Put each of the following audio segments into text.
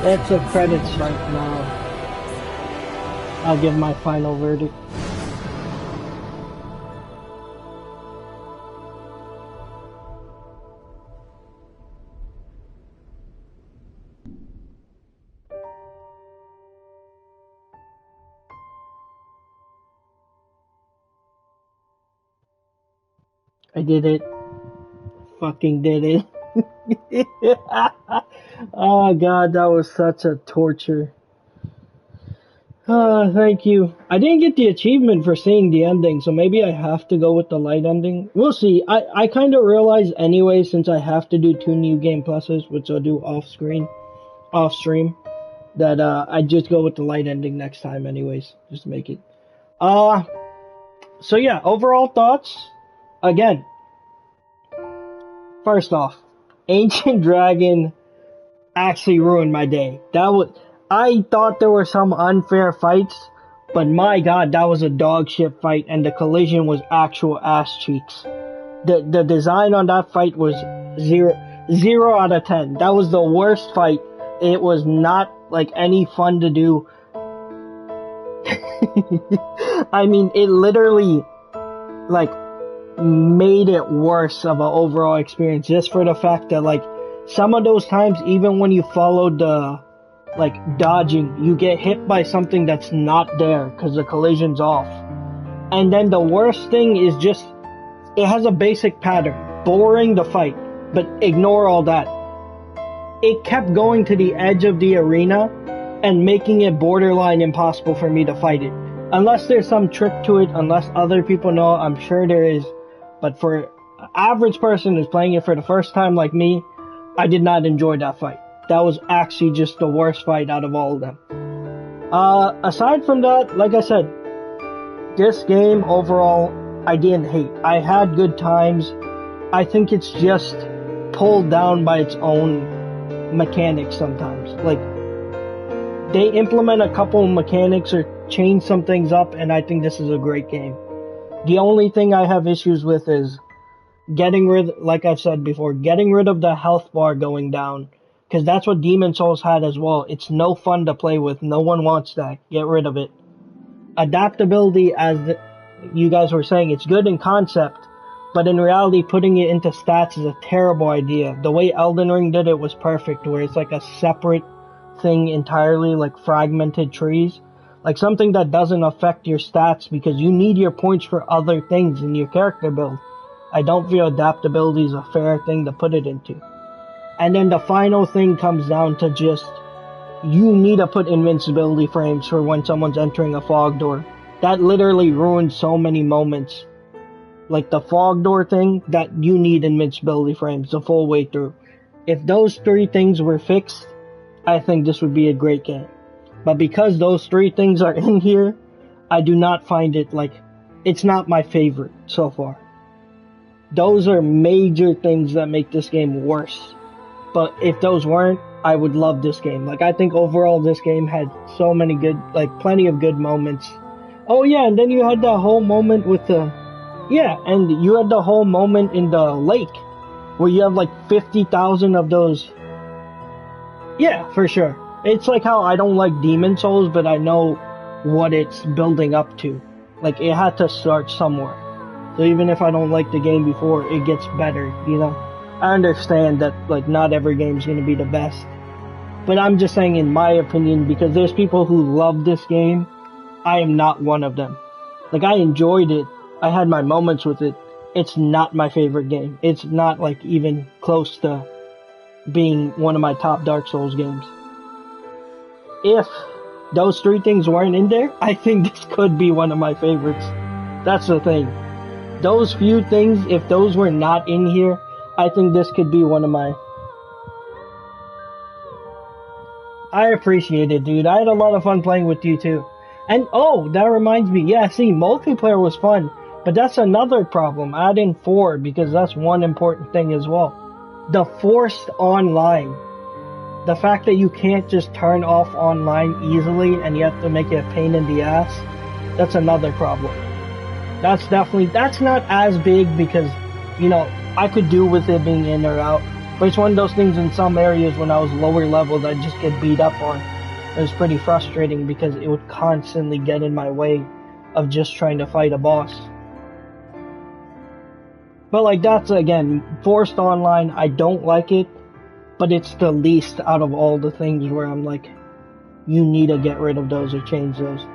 That's the credits right now. I'll give my final verdict. I did it. Fucking did it. Oh god, that was such a torture. Thank you. I didn't get the achievement for seeing the ending, so maybe I have to go with the light ending. We'll see. I kind of realized anyway, since I have to do 2 new game pluses, which I'll do off stream, that I just go with the light ending next time anyways, just to make it. So yeah, overall thoughts. Again, first off, Ancient Dragon actually ruined my day. I thought there were some unfair fights, but my god, that was a dog shit fight, and the collision was actual ass cheeks. The design on that fight was 0 out of 10. That was the worst fight. It was not like any fun to do. I mean, it literally like made it worse of an overall experience, just for the fact that like some of those times, even when you followed the like dodging, you get hit by something that's not there because the collision's off. And then the worst thing is just, it has a basic pattern, boring the fight, but ignore all that. It kept going to the edge of the arena and making it borderline impossible for me to fight it. Unless there's some trick to it, unless other people know, I'm sure there is. But for an average person who's playing it for the first time like me, I did not enjoy that fight. That was actually just the worst fight out of all of them. Aside from that, like I said, this game overall, I didn't hate. I had good times. I think it's just pulled down by its own mechanics sometimes. Like, they implement a couple mechanics or change some things up, and I think this is a great game. The only thing I have issues with is like I've said before, getting rid of the health bar going down. Because that's what Demon's Souls had as well. It's no fun to play with. No one wants that. Get rid of it. Adaptability, as you guys were saying, it's good in concept. But in reality, putting it into stats is a terrible idea. The way Elden Ring did it was perfect, where it's like a separate thing entirely, like fragmented trees. Like something that doesn't affect your stats because you need your points for other things in your character build. I don't feel adaptability is a fair thing to put it into. And then the final thing comes down to just, you need to put invincibility frames for when someone's entering a fog door. That literally ruins so many moments. Like the fog door thing, that you need invincibility frames the full way through. If those 3 things were fixed, I think this would be a great game. But because those 3 things are in here, I do not find it like, it's not my favorite so far. Those are major things that make this game worse. But if those weren't, I would love this game. Like, I think overall this game had so many good, like, plenty of good moments. Oh yeah, and then you had that whole moment with and you had the whole moment in the lake, where you have like 50,000 of those. Yeah, for sure. It's like how I don't like Demon's Souls, but I know what it's building up to. Like, it had to start somewhere. So even if I don't like the game before, it gets better, you know? I understand that, like, not every game's gonna be the best. But I'm just saying, in my opinion, because there's people who love this game, I am not one of them. Like, I enjoyed it. I had my moments with it. It's not my favorite game. It's not, like, even close to being one of my top Dark Souls games. If those 3 things weren't in there, I think this could be one of my favorites. That's the thing. Those few things, if those were not in here, I think this could be one of my... I appreciate it, dude. I had a lot of fun playing with you, too. And, oh, that reminds me. Yeah, see, multiplayer was fun. But that's another problem. Add in 4, because that's one important thing as well. The forced online. The fact that you can't just turn off online easily and you have to make it a pain in the ass. That's another problem. That's not as big because, you know, I could do with it being in or out. But it's one of those things in some areas when I was lower levels, I'd just get beat up on. It was pretty frustrating because it would constantly get in my way of just trying to fight a boss. But like that's again, forced online, I don't like it, but it's the least out of all the things where I'm like, you need to get rid of those or change those.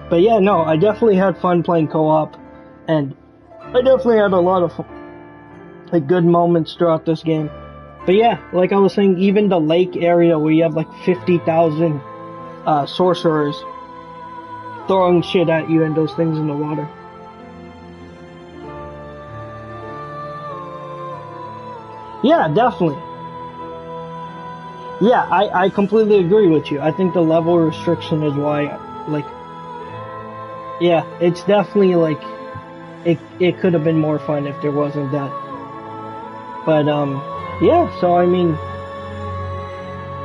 But yeah, no, I definitely had fun playing co-op, and I definitely had a lot of like good moments throughout this game. But yeah, like I was saying, even the lake area where you have like 50,000 sorcerers throwing shit at you and those things in the water. Yeah, definitely. Yeah, I completely agree with you. I think the level restriction is why, like, yeah, it's definitely like, it could have been more fun if there wasn't that. But, yeah, so I mean,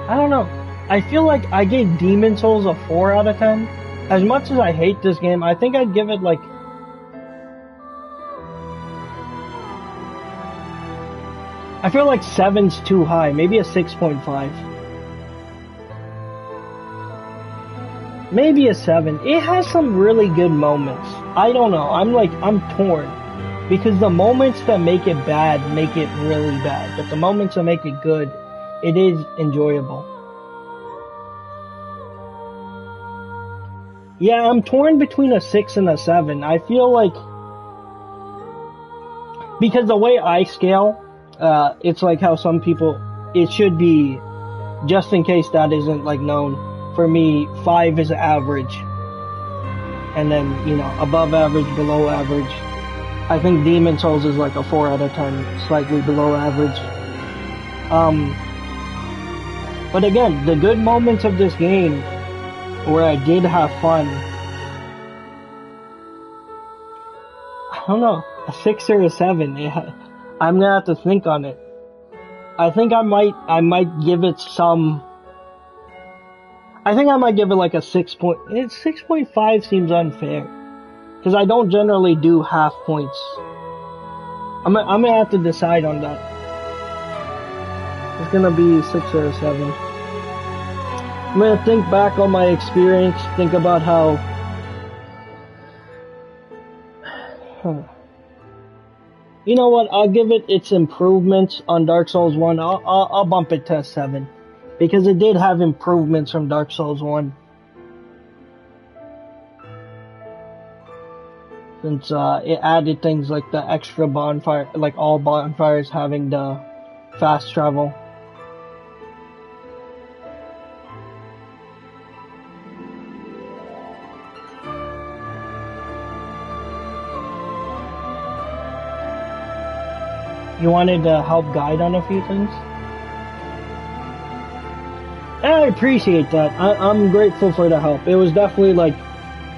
I don't know. I feel like I gave Demon Souls a 4 out of 10. As much as I hate this game, I think I'd give it like, I feel like 7's too high, maybe a 6.5. Maybe a 7. It has some really good moments. I don't know, I'm torn. Because the moments that make it bad make it really bad. But the moments that make it good, it is enjoyable. Yeah, I'm torn between a 6 and a 7. I feel like, because the way I scale, it's like how some people, it should be, just in case that isn't like known, for me, 5 is average. And then, you know, above average, below average. I think Demon Souls is like a 4 out of 10, slightly below average. But again, the good moments of this game, where I did have fun, I don't know, a 6 or a 7. Yeah, I'm gonna have to think on it. I think I might give it some. I think I might give it like a 6.5 seems unfair, because I don't generally do half points. I'm gonna have to decide on that. It's gonna be 6 or a 7. I'm gonna think back on my experience, think about how. You know what? I'll give it its improvements on Dark Souls 1. I'll bump it to a 7. Because it did have improvements from Dark Souls 1. Since it added things like the extra bonfire, like all bonfires having the fast travel. You wanted to help guide on a few things? I appreciate that. I'm grateful for the help. It was definitely like,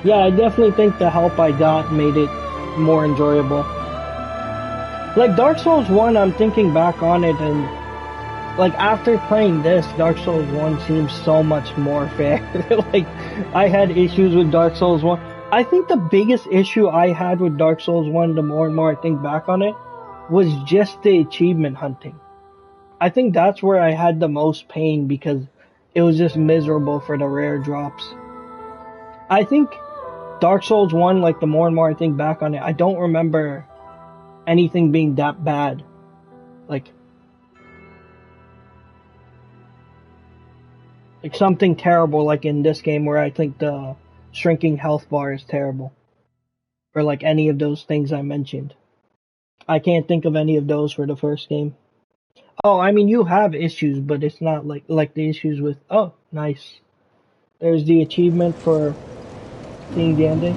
yeah, I definitely think the help I got made it more enjoyable. Like Dark Souls 1, I'm thinking back on it, and like after playing this, Dark Souls 1 seems so much more fair. Like I had issues with Dark Souls 1. I think the biggest issue I had with Dark Souls 1, the more and more I think back on it, was just the achievement hunting. I think that's where I had the most pain because it was just miserable for the rare drops. I think Dark Souls 1, like the more and more I think back on it, I don't remember anything being that bad. Like something terrible like in this game where I think the shrinking health bar is terrible. Or like any of those things I mentioned. I can't think of any of those for the first game. Oh, I mean, you have issues, but it's not like the issues with. Oh, nice. There's the achievement for seeing the ending.